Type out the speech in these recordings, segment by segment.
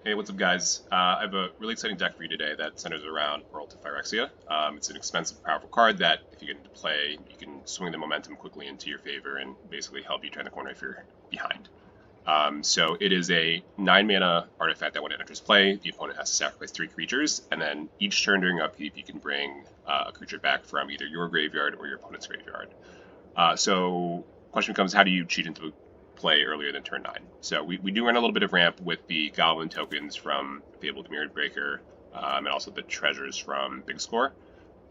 Hey, what's up, guys? I have a really exciting deck for you today that centers around World to Phyrexia. It's an expensive, powerful card that, if you get into play, you can swing the momentum quickly into your favor and basically help you turn the corner if you're behind. So it is a 9-mana artifact that when it enters play, the opponent has to sacrifice 3 creatures, and then each turn during upkeep, you can bring a creature back from either your graveyard or your opponent's graveyard. So question becomes, how do you cheat into play earlier than turn 9? So we do run a little bit of ramp with the Goblin tokens from Fable the Mirrored Breaker, and also the treasures from Big Score.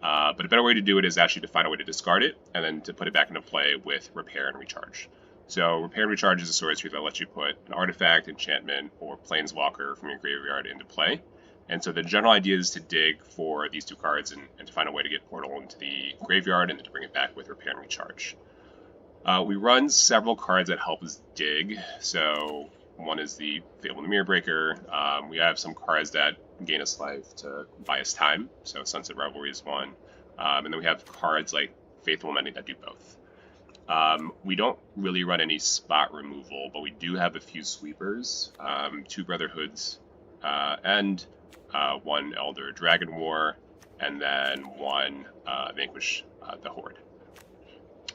But a better way to do it is actually to find a way to discard it, and then to put it back into play with Repair and Recharge. So Repair and Recharge is a sorcery that lets you put an artifact, enchantment, or planeswalker from your graveyard into play. And so the general idea is to dig for these 2 cards and to find a way to get Portal into the graveyard and then to bring it back with Repair and Recharge. We run several cards that help us dig. So one is the Fable the Mirror Breaker. We have some cards that gain us life to buy us time. So Sunset Revelry is one. And then we have cards like Faithful Mending that do both. We don't really run any spot removal, but we do have a few sweepers, 2 Brotherhoods, and 1 Elder Dragon War, and then 1 Vanquish the Horde.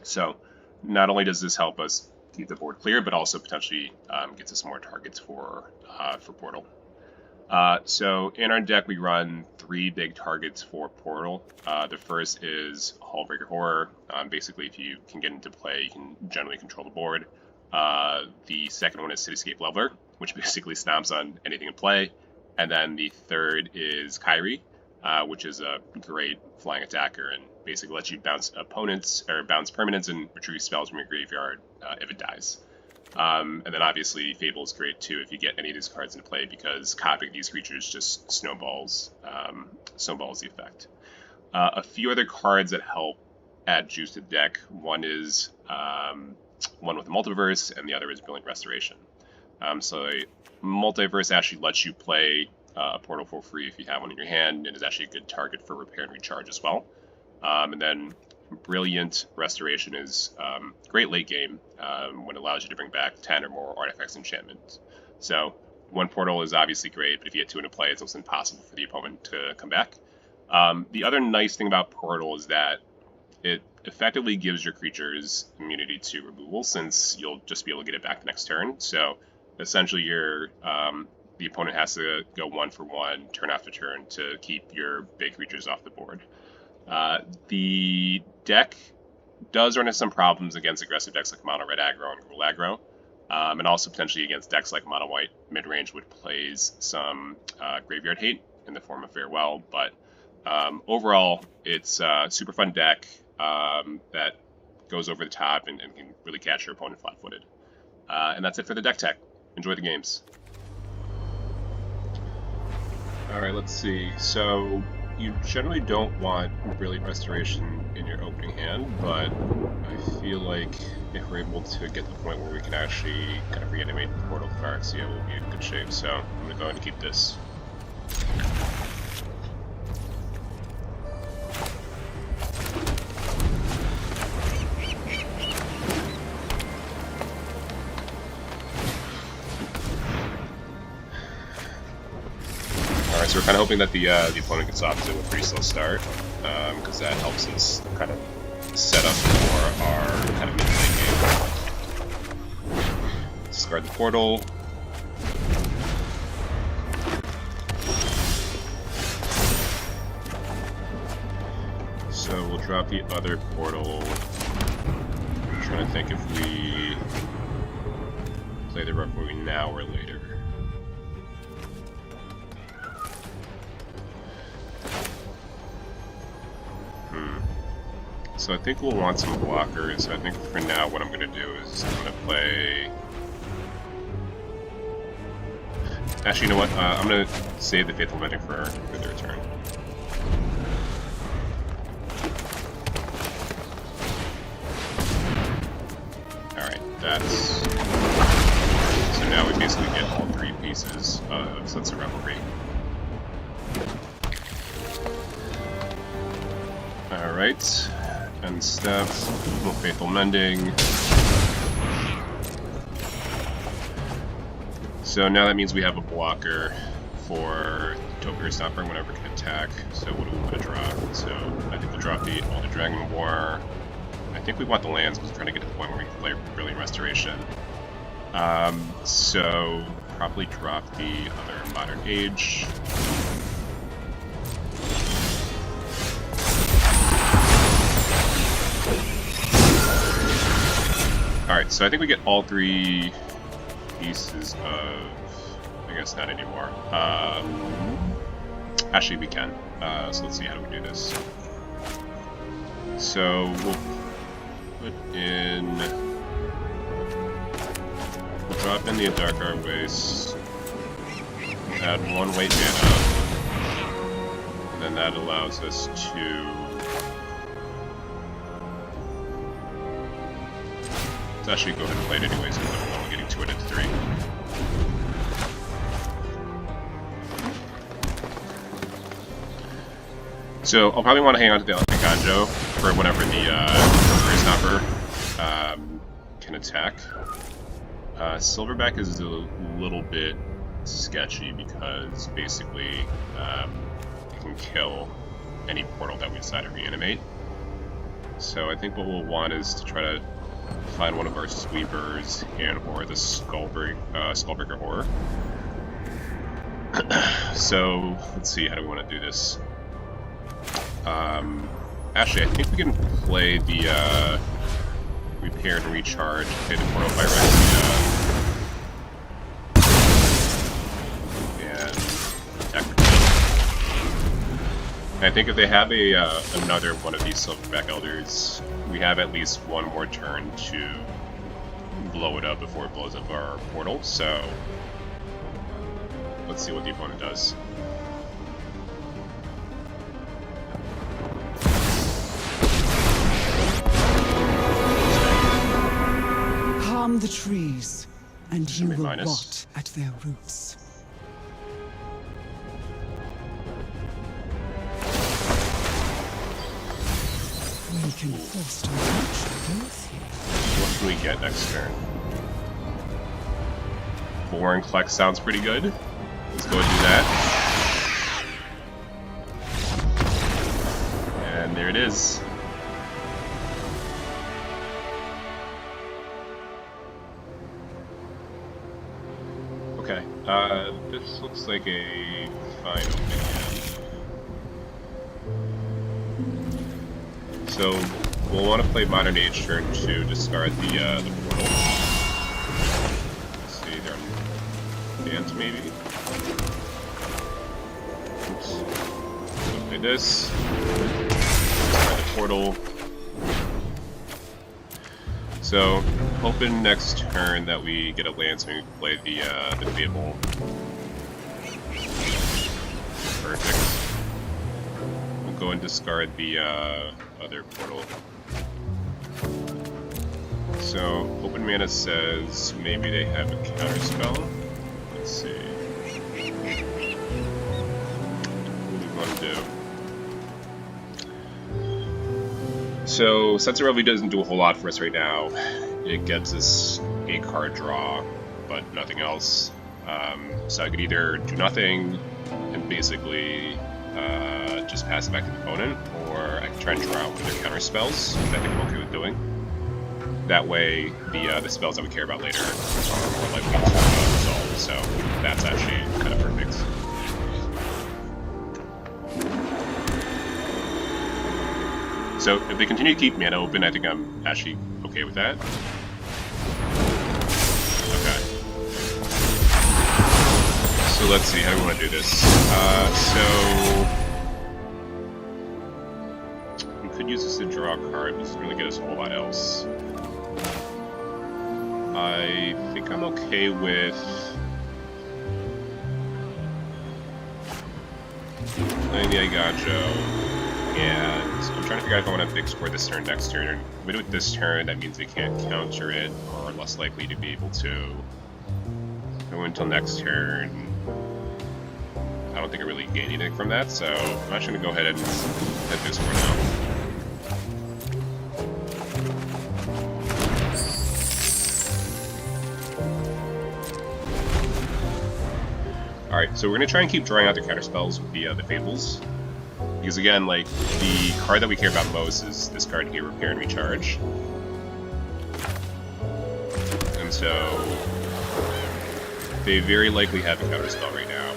So not only does this help us keep the board clear, but also potentially gets us more targets for Portal. So in our deck, we run 3 big targets for Portal. The first is Hullbreaker Horror. Basically, if you can get into play, you can generally control the board. The second one is Cityscape Leveler, which basically stomps on anything in play. And then the third is Kyrie, which is a great flying attacker and basically lets you bounce opponents or bounce permanents and retrieve spells from your graveyard if it dies. And then obviously Fable is great too if you get any of these cards into play, because copying these creatures just snowballs the effect. A few other cards that help add juice to the deck. One is one with the Multiverse, and the other is Brilliant Restoration. So Multiverse actually lets you play a Portal for free if you have one in your hand, and is actually a good target for Repair and Recharge as well. And then Brilliant Restoration is great late game when it allows you to bring back 10 or more artifacts and enchantments. So 1 Portal is obviously great, but if you get 2 into play, it's almost impossible for the opponent to come back. The other nice thing about Portal is that it effectively gives your creatures immunity to removal, since you'll just be able to get it back the next turn. So essentially the opponent has to go 1 for 1, turn after turn, to keep your big creatures off the board. The deck does run into some problems against aggressive decks like Mono Red Aggro and Gruul Aggro, and also potentially against decks like Mono White Midrange, which plays some graveyard hate in the form of Farewell. But overall, it's a super fun deck that goes over the top and can really catch your opponent flat-footed. And that's it for the deck tech. Enjoy the games. Alright, let's see. So you generally don't want Brilliant Restoration in your opening hand, but I feel like if we're able to get to the point where we can actually kind of reanimate Portal Phyrexia, we'll be in good shape. So I'm going to go ahead and keep this. So we're kind of hoping that the opponent gets off to a pretty slow start, because that helps us kind of set up for our kind of mid-late game. Discard the Portal. So we'll drop the other Portal. I'm trying to think if we play the Revelry now or later. So I think we'll want some blockers. I think for now what I'm going to do is I'm going to play... Actually, you know what? I'm going to save the Faithful Mending for the return. Alright, that's... So now we basically get all 3 pieces of Sunset Revelry. Alright. End step, more Faithful Mending. So now that means we have a blocker for Topir Stomper whenever it can attack. So what do we want to drop? So I think we'll drop the Alder Dragon War. I think we want the lands because we're trying to get to the point where we can play Brilliant Restoration. So probably drop the other Modern Age. Alright, so I think we get all three pieces of... I guess not anymore. Actually, we can. So let's see, how do we do this? So we'll put in... We'll drop in the Adarkar Wastes, add 1 white mana, and then that allows us to... Let's actually go ahead and play it anyways, because I'm only getting 2 out of 3. So I'll probably want to hang on to the Ganjo for whenever the Topir Stomper can attack. Silverback is a little bit sketchy because basically it can kill any portal that we decide to reanimate. So I think what we'll want is to try to find one of our sweepers and or the Hullbreaker Horror. So let's see, how do we want to do this? Actually, I think we can play the Repair and Recharge, play the Portal Phyrexia, and attack for 2. I think if they have another one of these Silverback Elders, we have at least one more turn to blow it up before it blows up our portal, so let's see what the opponent does. Calm the trees, and you will minus. rot at their roots. We can foster much growth here. What can we get next turn? Boar and Collect sounds pretty good. Let's go and do that. And there it is. Okay, this looks like a fine opening hand. So we'll want to play Modern Age turn 2, discard the portal. Let's see, they're on bans maybe. Oops. So play this. Discard the portal. So hoping next turn that we get a land so we can play the Fable. Perfect. We'll go and discard the other portal. So open mana says maybe they have a counterspell. Let's see. What do we want to do? So Sunset Revelry doesn't do a whole lot for us right now. It gets us a card draw, but nothing else. So I could either do nothing and basically just pass it back to the opponent, or I can try and draw out one of their counter spells, which I think I'm okay with doing. That way, the spells that we care about later are more likely to resolve, so that's actually kind of perfect. So if they continue to keep mana open, I think I'm actually okay with that. Okay. So let's see, how do we want to do this? So we could use this to draw a card, but this doesn't really get us a whole lot else. I think I'm okay with playing the Aigacho, and I'm trying to figure out if I want to big score this turn, next turn. Or if we do it this turn, that means we can't counter it, or are less likely to be able to go until next turn. I don't think I really gain anything from that, so I'm actually going to go ahead and hit this for now. Alright, so we're gonna try and keep drawing out the counter spells with the Fables. Because again, like, the card that we care about most is this card here, Repair and Recharge. And so they very likely have a counter spell right now.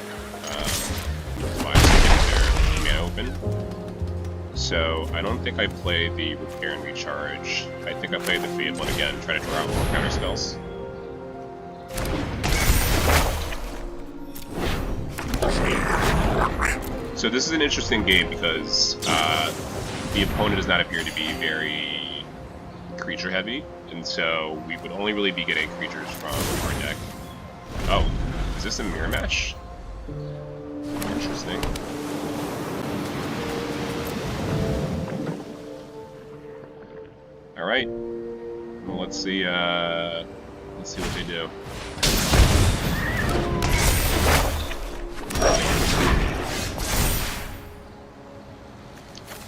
Why is getting their mana open? So I don't think I play the Repair and Recharge. I think I play the Fade one again, try to draw out more counter spells. So this is an interesting game because the opponent does not appear to be very creature heavy, and so we would only really be getting creatures from our deck. Oh, is this a mirror match? Interesting. All right. Well, let's see what they do.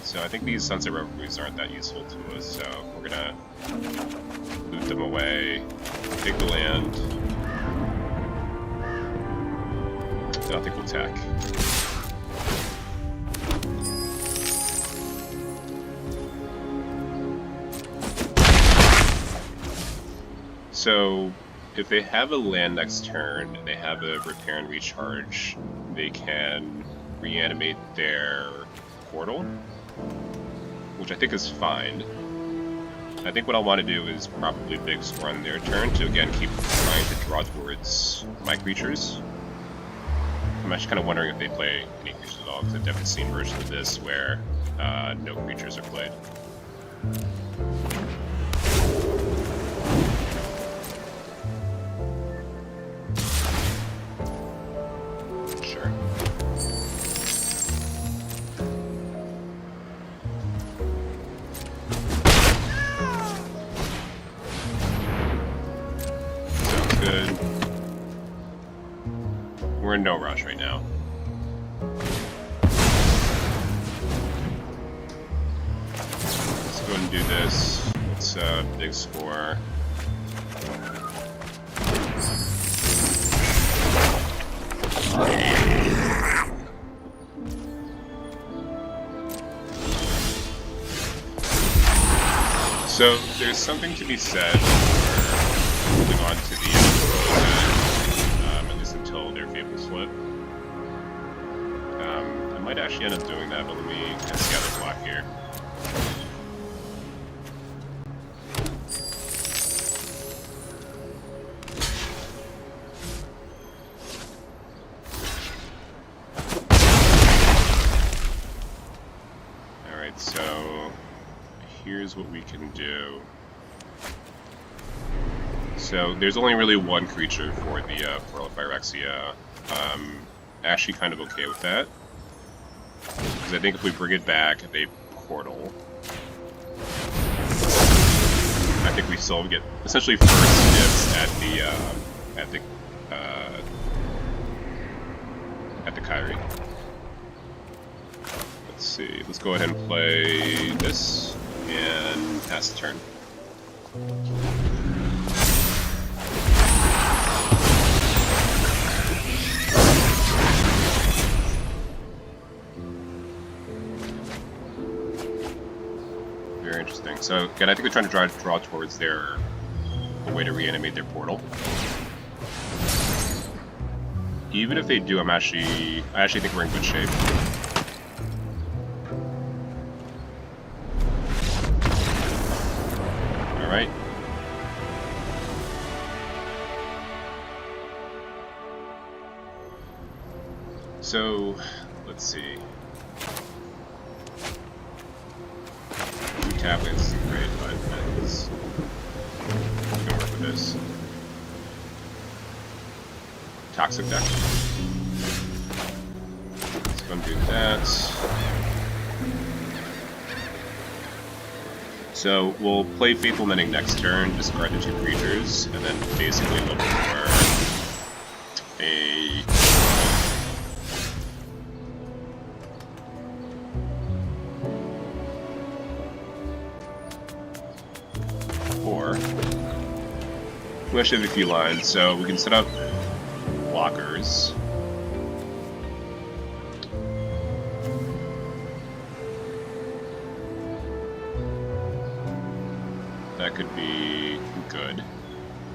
So I think these Sunset Revelries aren't that useful to us, so we're gonna loot them away, take the land. I don't think we'll attack. So if they have a land next turn and they have a Repair and Recharge, they can reanimate their portal, which I think is fine. I think what I'll want to do is probably big score on their turn to again keep trying to draw towards my creatures. I'm actually kind of wondering if they play any creatures at all, because I've definitely seen versions of this where no creatures are played. Sure. Good. We're in no rush right now. Let's go ahead and do this. Let's big score. So there's something to be said for holding on to the at least until their Fables flip. I might actually end up doing that, but let me kind of scatter block here. Alright, so here's what we can do. So there's only really one creature for the Portal of Phyrexia. Actually kind of okay with that, because I think if we bring it back at a portal, I think we still get essentially first dibs at the Kyrie. Let's see. Let's go ahead and play this and pass the turn. Very interesting. So again, I think they're trying to draw towards a way to reanimate their portal. Even if they do, I actually think we're in good shape. All right. So let's see. Tablets isn't great, but we can work with this. Toxic deck. Let's go and do that. So we'll play Faithful Mending next turn, discard the two creatures, and then basically look for a we actually have a few lines, so we can set up blockers. could be good.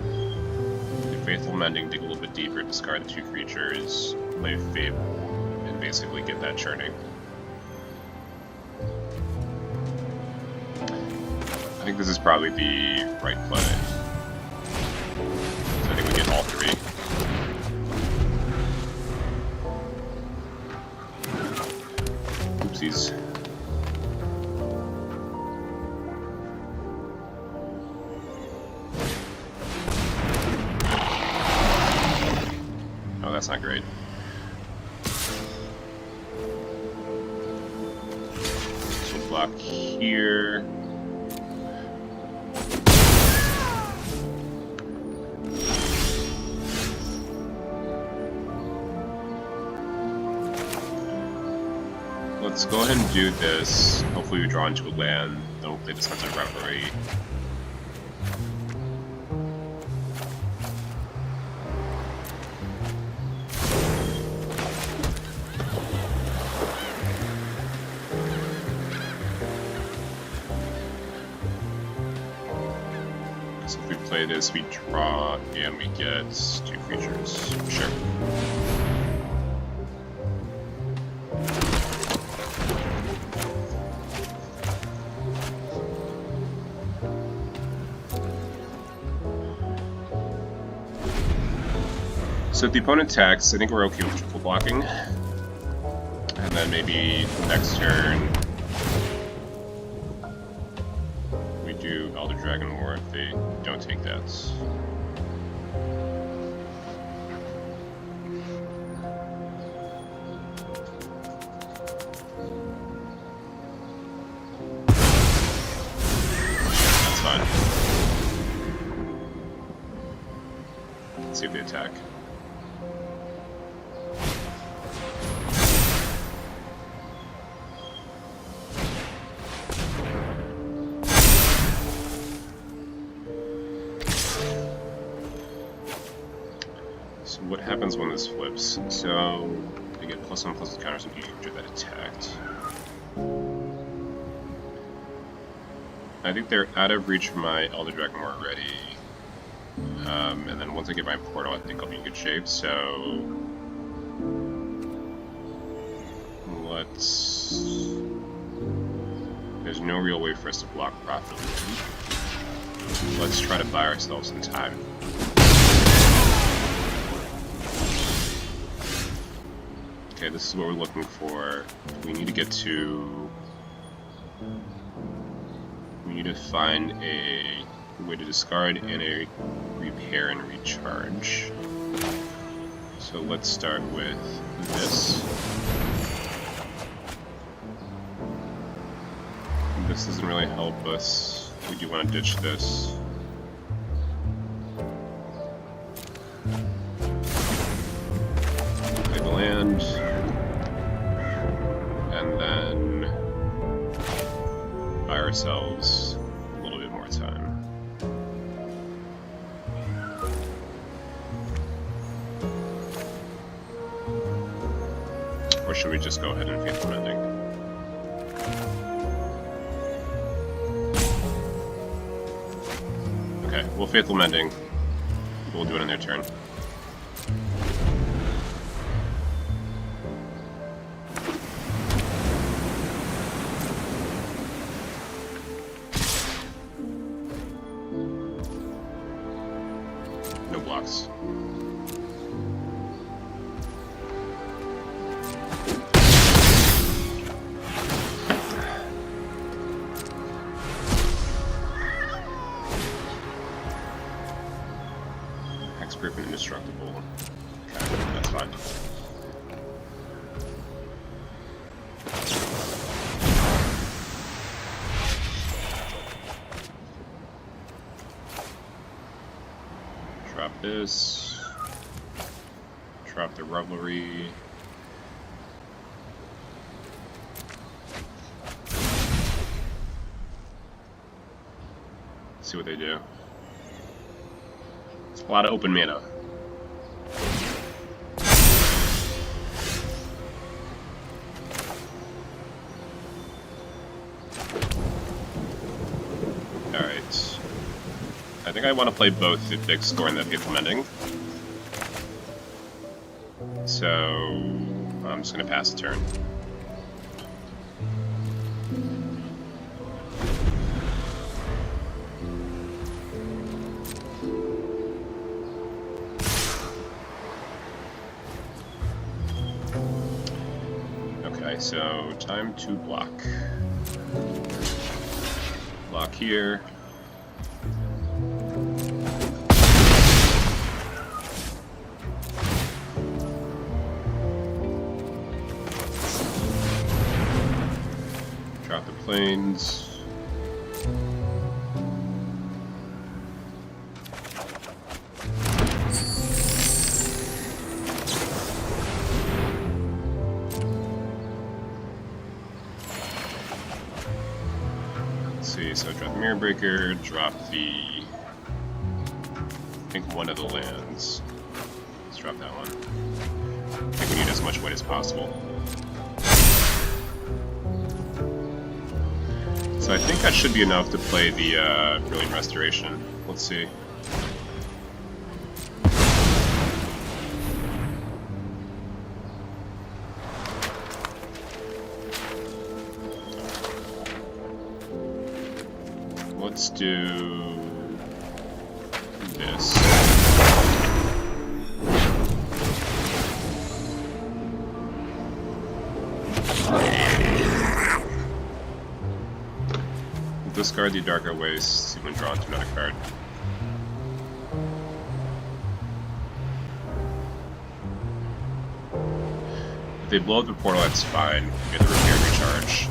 The Faithful Mending, dig a little bit deeper, discard the 2 creatures, play Fable, and basically get that churning. I think this is probably the right play. So I think we get all 3. Oopsies. Oh, that's not great. So block here. Let's go ahead and do this. Hopefully we draw into a land. Then we'll play the Sunset Revelry. So if we play this, we draw and we get 2 creatures. Sure. So if the opponent attacks, I think we're okay with triple blocking. And then maybe next turn we do Elder Dragon War if they don't take that. That's fine. Let's see if they attack. What happens when this flips? So they get +1/+1 counters on each creature that attacked. I think they're out of reach for my Elder Dragon War already. And then once I get my portal, I think I'll be in good shape. So let's. There's no real way for us to block profitably. Let's try to buy ourselves some time. Okay, this is what we're looking for. We need to get to... We need to find a way to discard and a repair and recharge. So let's start with this. This doesn't really help us. We do want to ditch this. Play the land. And then buy ourselves a little bit more time. Or should we just go ahead and Faithful Mending? Okay, we'll Faithful Mending. We'll do it on their turn. No blocks. Hexproof and indestructible. Okay, that's fine. Drop this. Drop the Revelry. See what they do. It's a lot of open mana. Alright. think I want to play both the Big Score and the Faithful Mending. So I'm just going to pass the turn. Okay, so time to block. Block here. Drop the planes. So drop the Mirror Breaker, drop the, I think one of the lands. Let's drop that one. I think we need as much weight as possible. So I think that should be enough to play the Brilliant Restoration. Let's see. Let's do this. Discard the Adarkar Wastes when drawn to another card. If they blow up the portal, that's fine. We get the repair and recharge.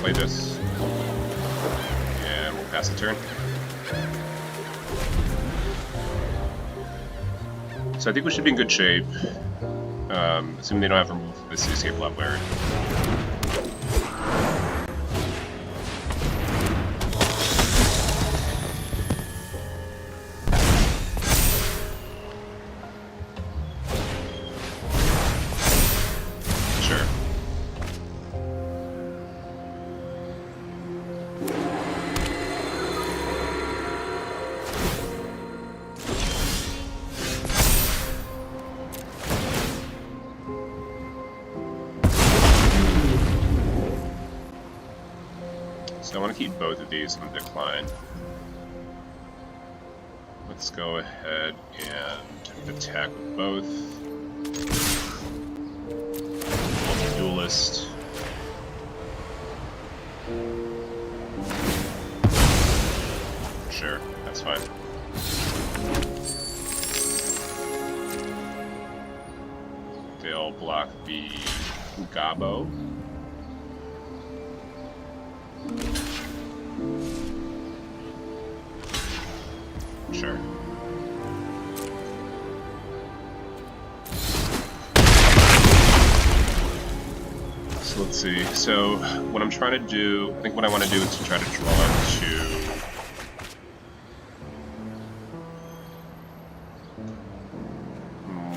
Play this, and we'll pass the turn. So I think we should be in good shape, assuming they don't have to remove this escape leveler. So I want to keep both of these in decline. Let's go ahead and attack with both. Duelist. Sure, that's fine. They'll block the Gabo. Sure. So let's see. So what I'm trying to do, I think what I want to do is to try to draw to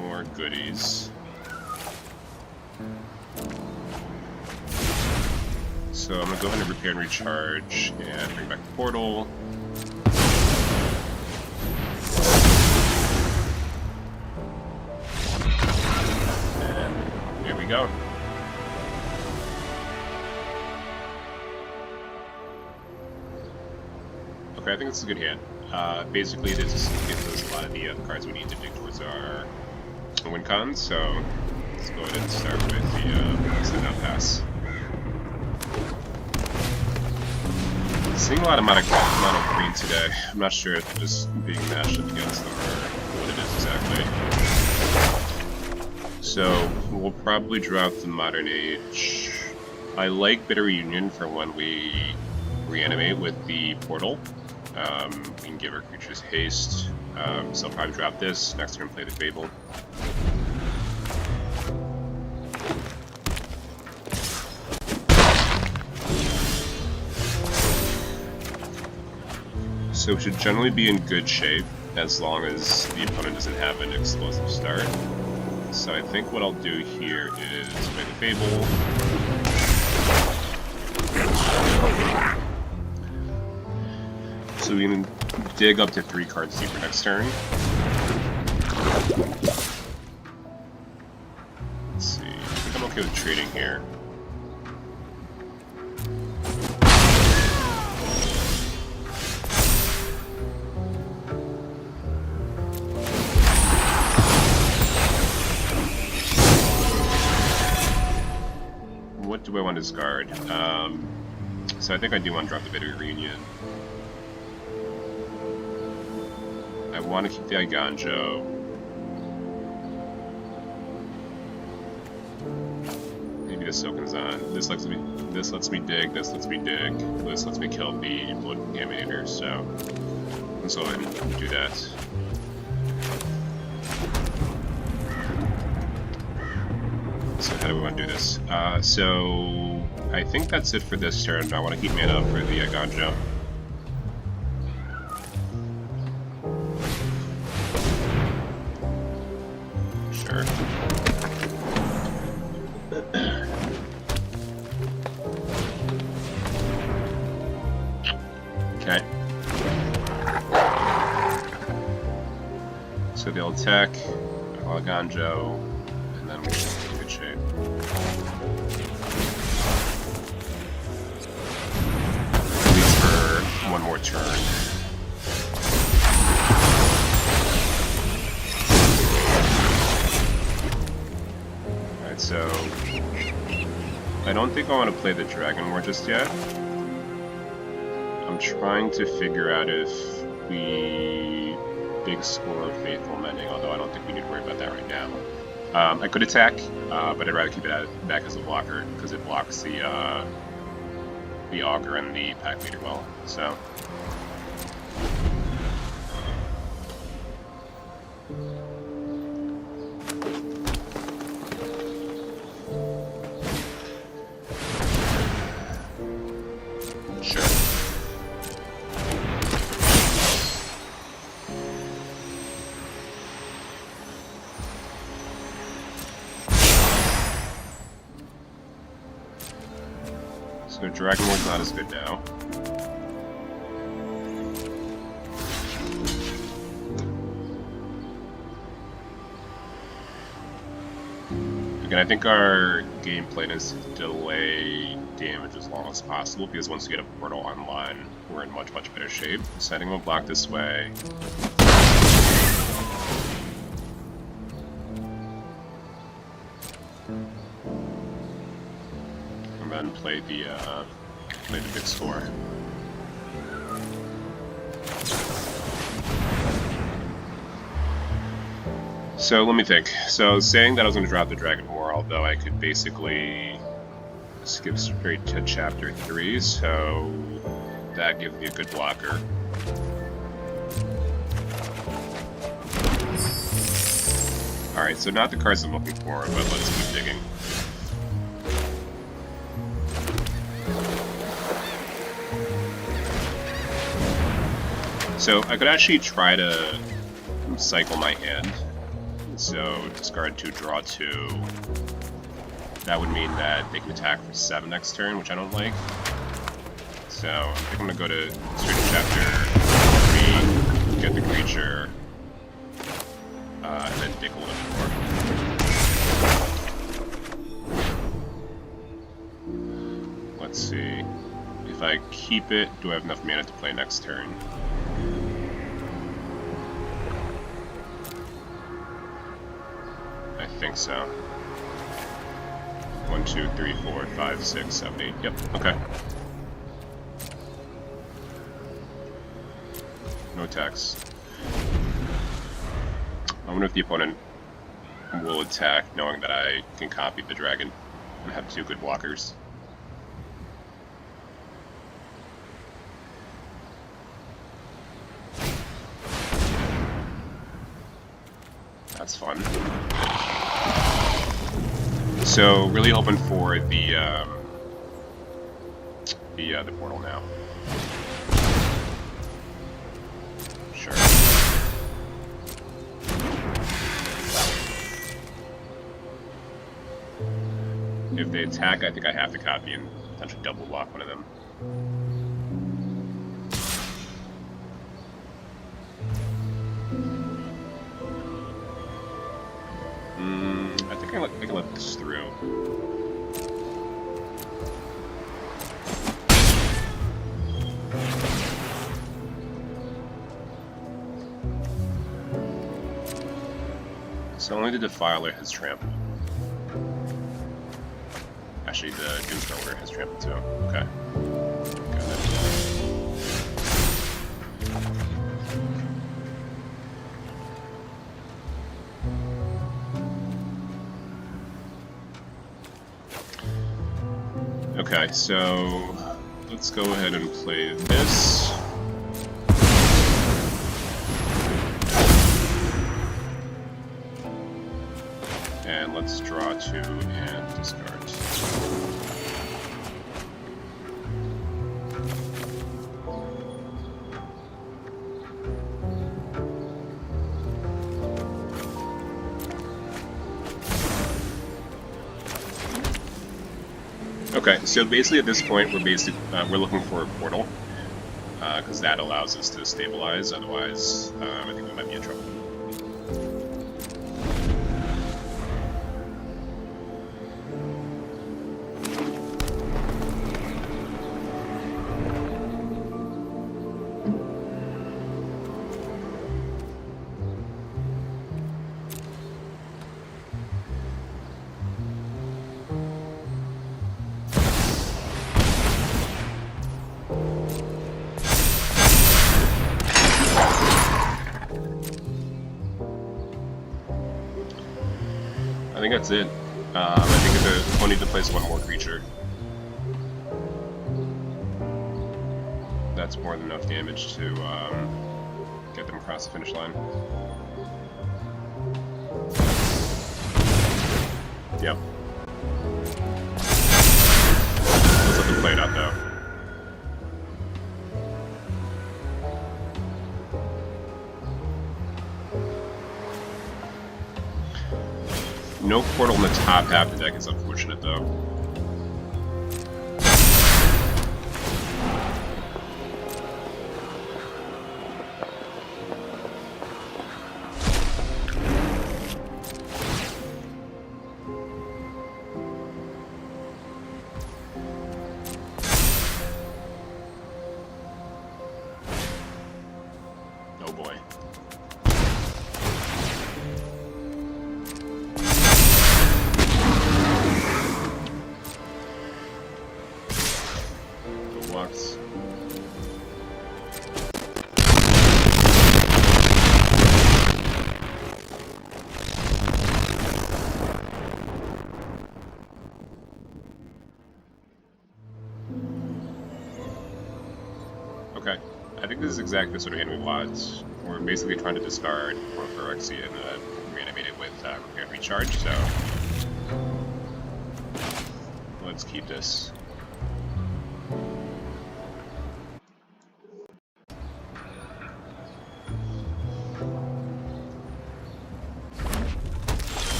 more goodies. So I'm going to go ahead and repair and recharge and bring back the portal. And here we go. Okay, I think this is a good hand. Basically, this gives us a lot of the cards we need to dig towards our win con, so let's go ahead and start with the Sundown Pass. Seeing a lot of mono green today. I'm not sure if it's just being matched up against them or what it is exactly. So we'll probably drop the Modern Age. I like Bitter Reunion for when we reanimate with the portal. We can give our creatures haste. So I'll probably drop this. Next turn play the Fable. So we should generally be in good shape as long as the opponent doesn't have an explosive start. So I think what I'll do here is play the Fable. So we can dig up to 3 cards deeper next turn. Let's see. I think I'm okay with trading here. What do I want to discard? So I think I do want to drop the Bitter Reunion. I want to keep the Iganjo. Maybe the Silkenzon. This lets me dig, this lets me dig, this lets me kill the Blood Contaminator, so let's go ahead and do that. So how do we want to do this? So I think that's it for this turn. I want to keep mana up for the Iganjo. Sure. Okay. So they'll attack Iganjo, and then we should be in good shape. At least for one more turn. Alright, so I don't think I want to play the Dragon War just yet. I'm trying to figure out if we big score of Faithful Mending, although I don't think we need to worry about that right now. I could attack, but I'd rather keep it back as a blocker because it blocks the Augur and the Pack Leader well. So. Sure. So Dragon War's not as good now. Again, I think our game plan is to delay damage as long as possible, because once we get a portal online, we're in much, much better shape. So I think we'll block this way. And then play the big score. So let me think. So I was saying that I was going to drop the Dragon War, although I could basically skip straight to Chapter 3, so that gives me a good blocker. Alright, so not the cards I'm looking for, but let's keep digging. So I could actually try to cycle my hand. So discard 2, draw 2. That would mean that they can attack for 7 next turn, which I don't like. So I think I'm gonna go to straight to Chapter 3, get the creature, and then dig a little bit more. Let's see. If I keep it, do I have enough mana to play next turn? I think so. 1, 2, 3, 4, 5, 6, 7, 8. Yep, okay. No attacks. I wonder if the opponent will attack knowing that I can copy the dragon and have 2 good blockers. That's fun. So really hoping for the portal now. Sure. if they attack, I think I have to copy and potentially double block one of them. I think I can let this through. So only the Defiler has trample. Actually, the Doomstalker has trample too. Okay. Got it. Okay, so let's go ahead and play this. And let's draw 2 and discard. Okay, so basically at this point we're looking for a portal, because that allows us to stabilize. Otherwise, I think we might be in trouble. I think that's it. I think we'll need to place one more creature. That's more than enough damage to get them across the finish line. Yep. Let's let them play it out though. No portal in the top half of the deck is unfortunate, though. Oh boy. Okay, I think this is exactly the sort of hand we want. We're basically trying to discard Phyrexia and reanimate it with Repair and Recharge, so let's keep this.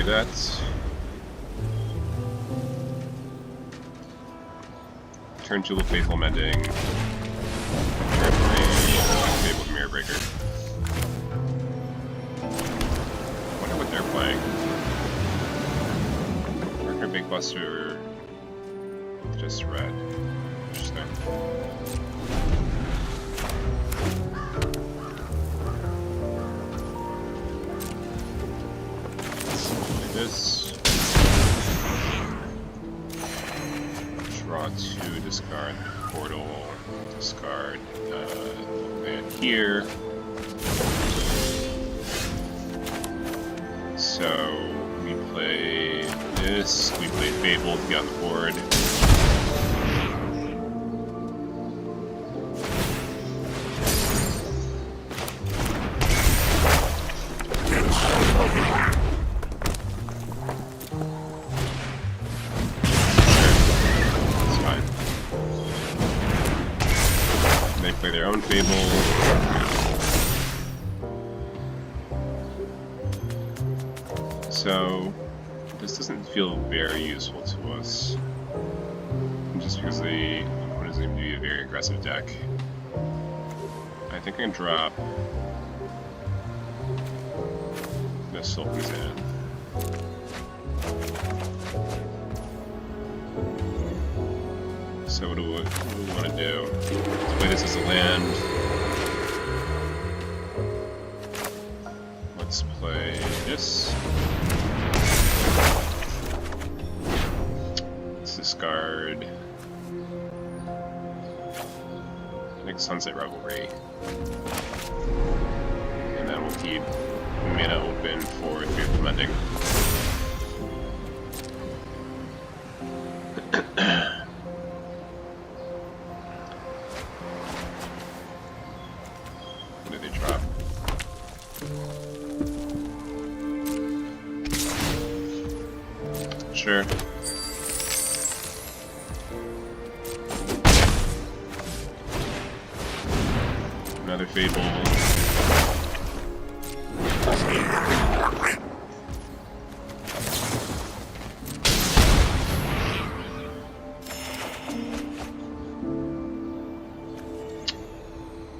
That. Turn to the Faithful Mending. Turn 3, Fable the Mirror Breaker. Wonder what they're playing. Darker Big Buster. Just red. Interesting. This. Draw 2, discard portal, discard land here. So we play this, we play Fable to get on the board. So this doesn't feel very useful to us, just because the opponent is going to be a very aggressive deck. I think I can drop the Sultan's in. So what do we want to do? Let's play this as a land. Let's play this. Let's discard, I think, Sunset Revelry. And then we'll keep mana open for Faithful Mending. What did they drop? Sure. Another Fable.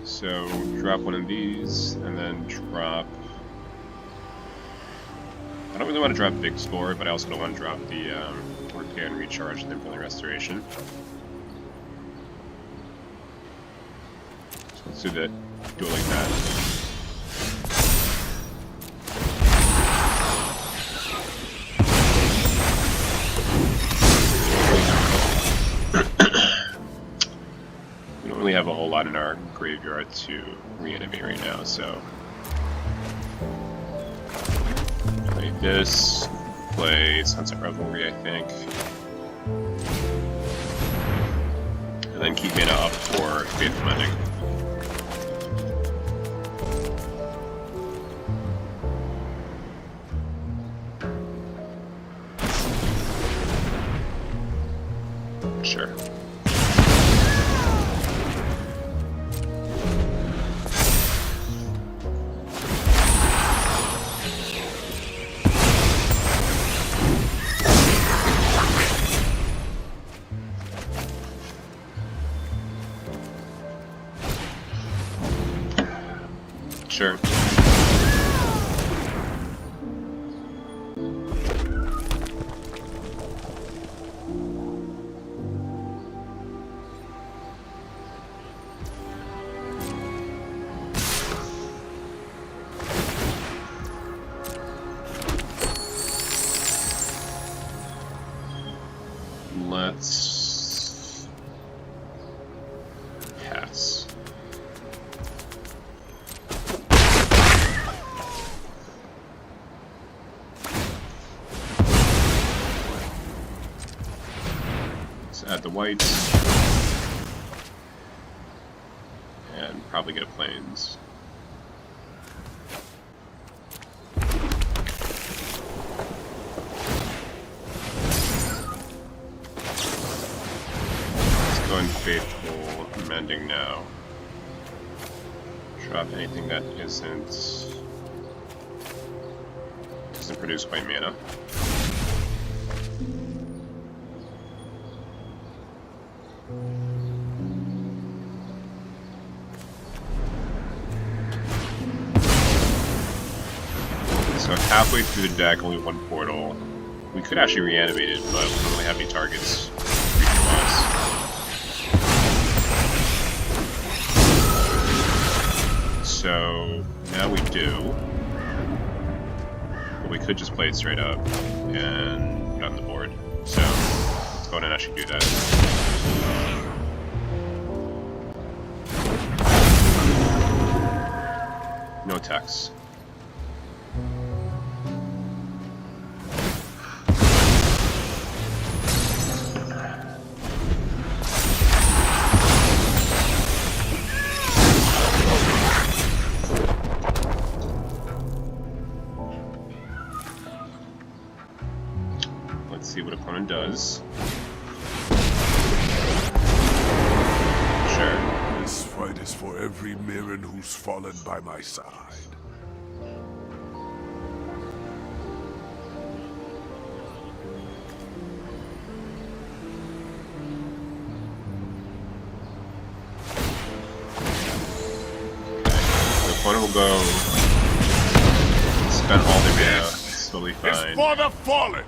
So drop one of these, and then drop... I don't really want to drop Big Score, but I also don't want to drop the Repair and Recharge and then Infinite Restoration. So let's do it like that. We don't really have a whole lot in our graveyard to reanimate right now, so play this, play Sunset Revelry, I think, and then keep mana up for Faithful Mending. Sure. Sure. Let's pass. Let's add the whites and probably get a plains. Faithful Mending now. Drop anything that doesn't produce white mana. So halfway through the deck, only one portal. We could actually reanimate it, but we don't really have any targets creature-wise. So now we do, but we could just play it straight up and put it on the board. So let's go ahead and actually do that. No attacks. See what opponent does. Sure. This fight is for every Mirren who's fallen by my side. Opponent will go spend all their mana. It's totally It's fine. for the fallen.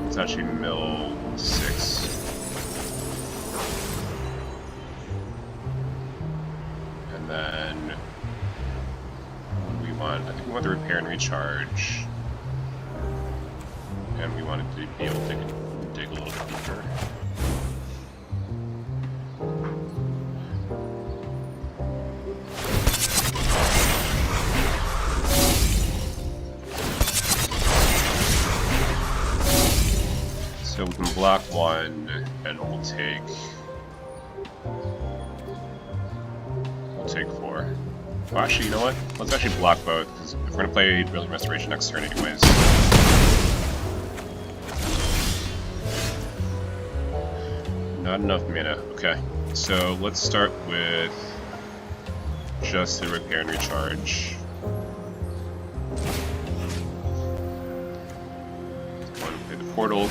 It's actually mill 6. And then we want, I think we want the repair and recharge. And we wanted to be able to dig a little bit deeper. So we can block 1, and we'll take 4. Well, actually, you know what? Let's actually block both, because if we're going to play Brilliant Restoration next turn anyways. Not enough mana. Okay, so let's start with just the repair and recharge. Want to play the portal.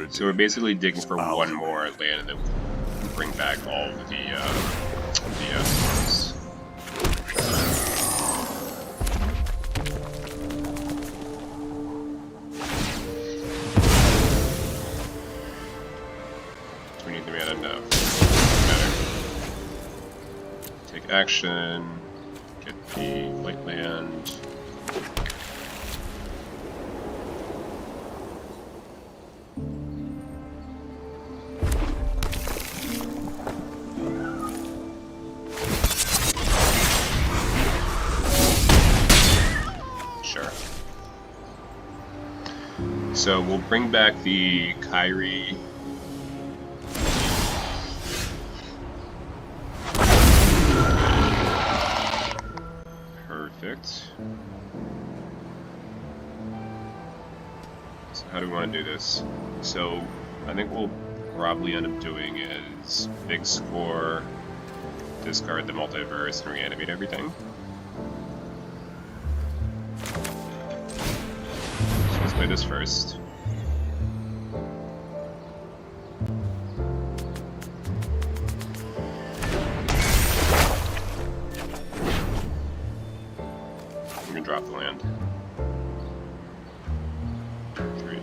So we're basically digging for one more land, and then we'll bring back all of the do we need the mana? No. Doesn't matter. Take action. Get the light land. So we'll bring back the Kyrie. Perfect. So how do we want to do this? So I think we'll probably end up doing is big score, discard the multiverse, and reanimate everything. Play this first. We can drop the land. 3.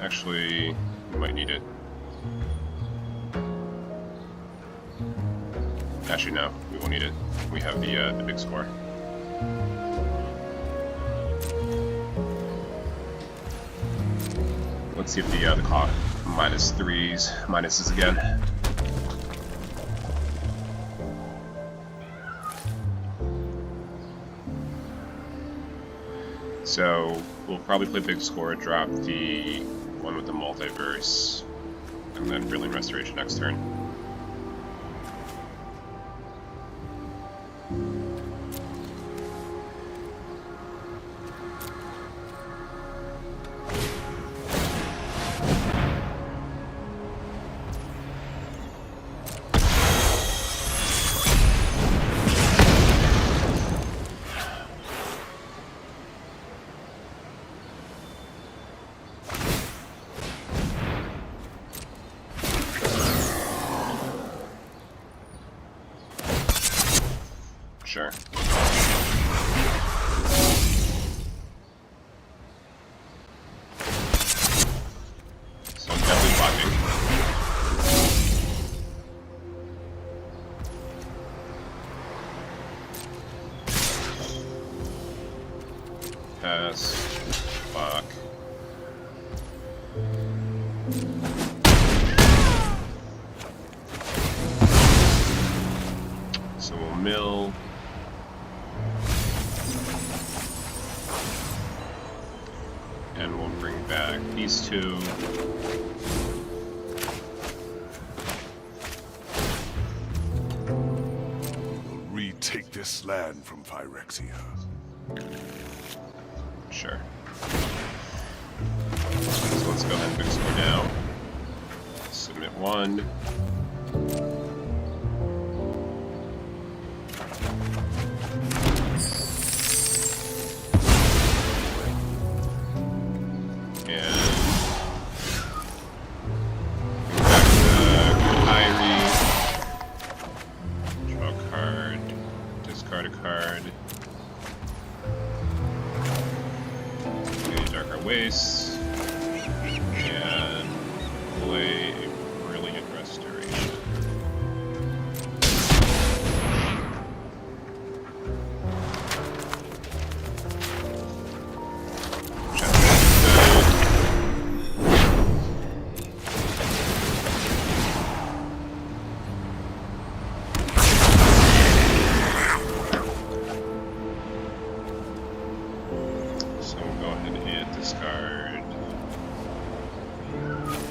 Actually, we might need it. Actually, no, we won't need it. We have the big score. Let's see if the cost minuses again. So we'll probably play big score, drop the one with the multiverse, and then Brilliant Restoration next turn. Sure. So I'm definitely blocking. Pass. Block. So we'll mill. And we'll bring back these two. We'll retake this land from Phyrexia. Sure. So let's go ahead and big score now. Submit 1. Wastes and play a Brilliant Restoration.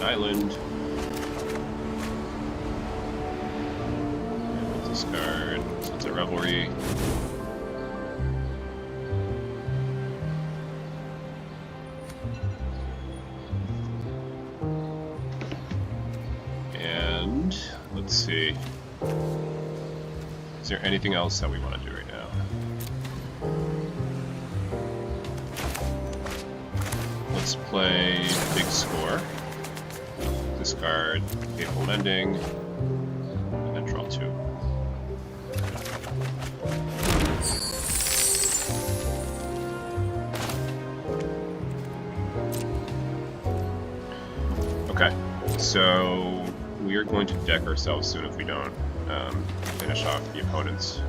Island. And discard Sunset Revelry. And let's see. Is there anything else that we want to do right now? Let's play Big Score. Discard Faithful Mending, and then draw 2. Okay, so we are going to deck ourselves soon if we don't finish off the opponents.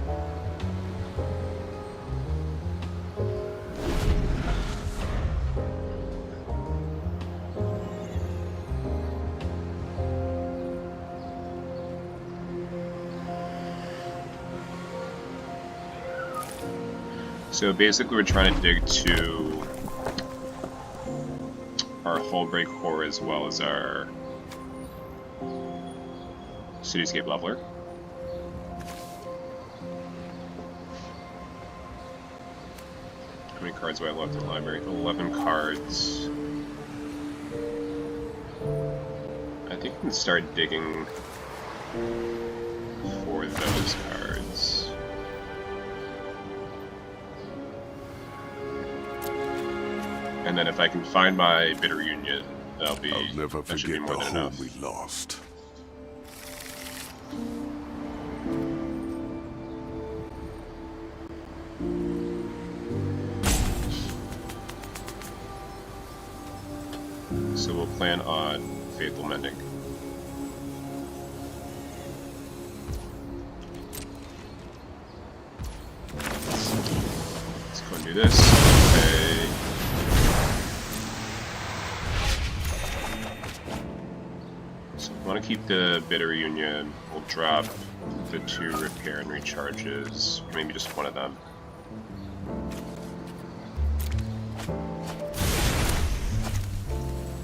So basically we're trying to dig to our Hullbreaker Horror as well as our Cityscape Leveler. How many cards do I have left in the library? 11 cards. I think we can start digging for those cards. And then if I can find my Bitter Union, that'll be, I'll never that should be forget more the than home enough. we lost. So we'll plan on Faithful Mending. Let's go and do this. Okay. So we want to keep the Bitter Union. We'll drop the 2 repair and recharges, or maybe just one of them.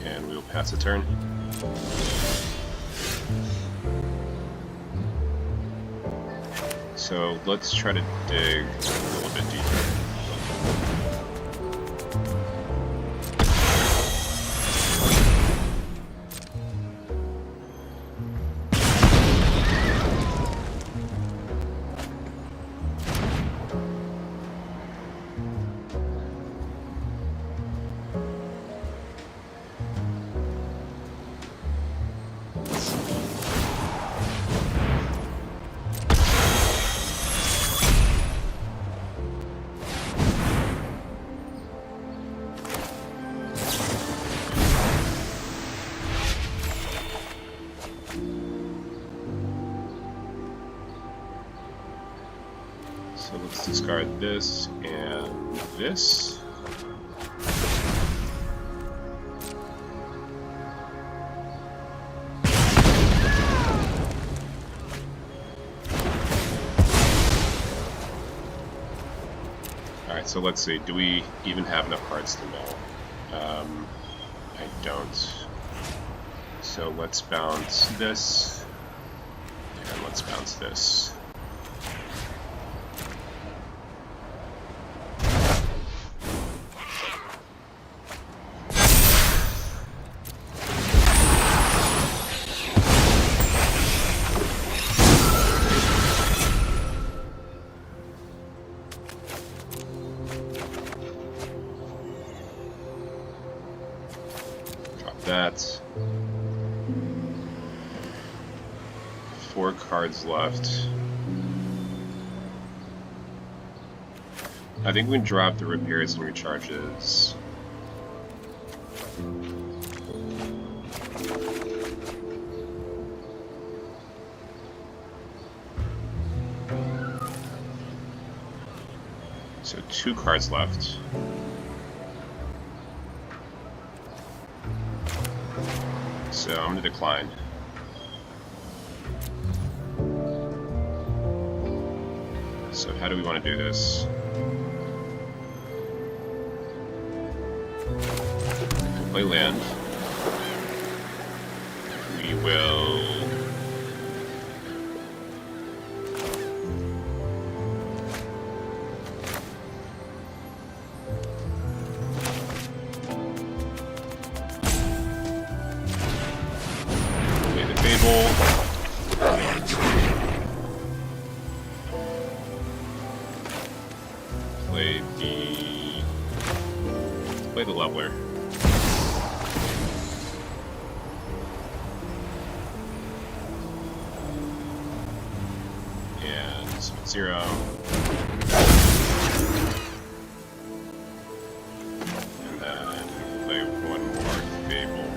And we'll pass the turn. So let's try to dig a little bit deeper. So let's discard this and this. Alright, so let's see. Do we even have enough cards to mill? I don't. So let's bounce this. And let's bounce this. That. 4 cards left. I think we can drop the repairs and recharges. So 2 cards left. So I'm gonna decline. So how do we want to do this? If we play land, we will play the Fable. Play the Leveler. And summon 0. And then play 1 more Fable.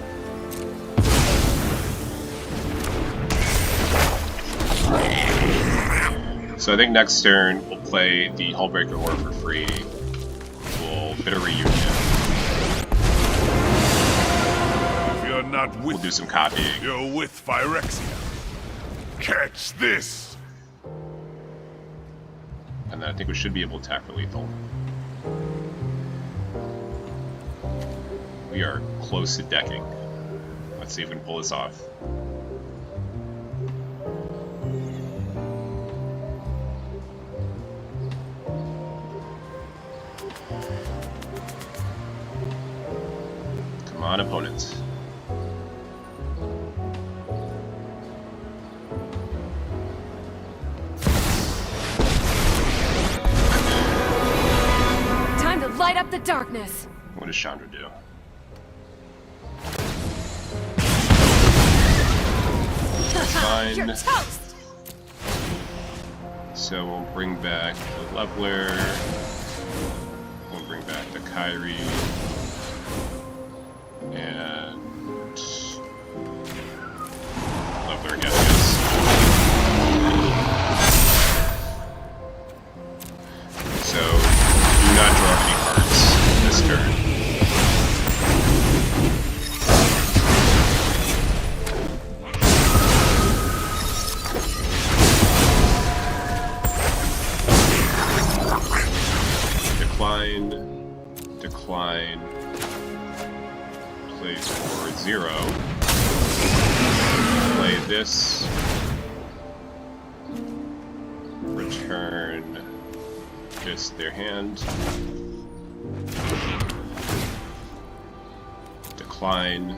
So I think next turn we'll play the Hullbreaker Horror for free. We'll bid a reunion. If you're not with We'll do some copying. You're with Phyrexia. Catch this! And then I think we should be able to attack for lethal. We are close to decking. Let's see if we can pull this off. Come on, opponents. Time to light up the darkness. What does Chandra do? Fine. You're toast. So we'll bring back the Leveler. We'll bring back the Kyrie. And Leveler again, I guess. So do not draw any cards this turn. Decline, play for 0, play this, return this to their hand, decline,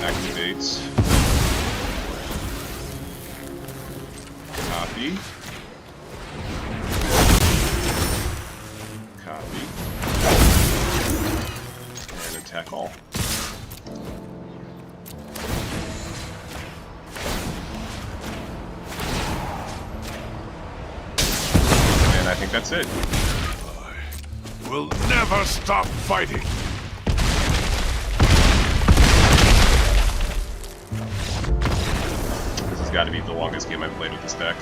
activates, copy, and attack all. And I think that's it. We'll never stop fighting. This has got to be the longest game I've played with this deck.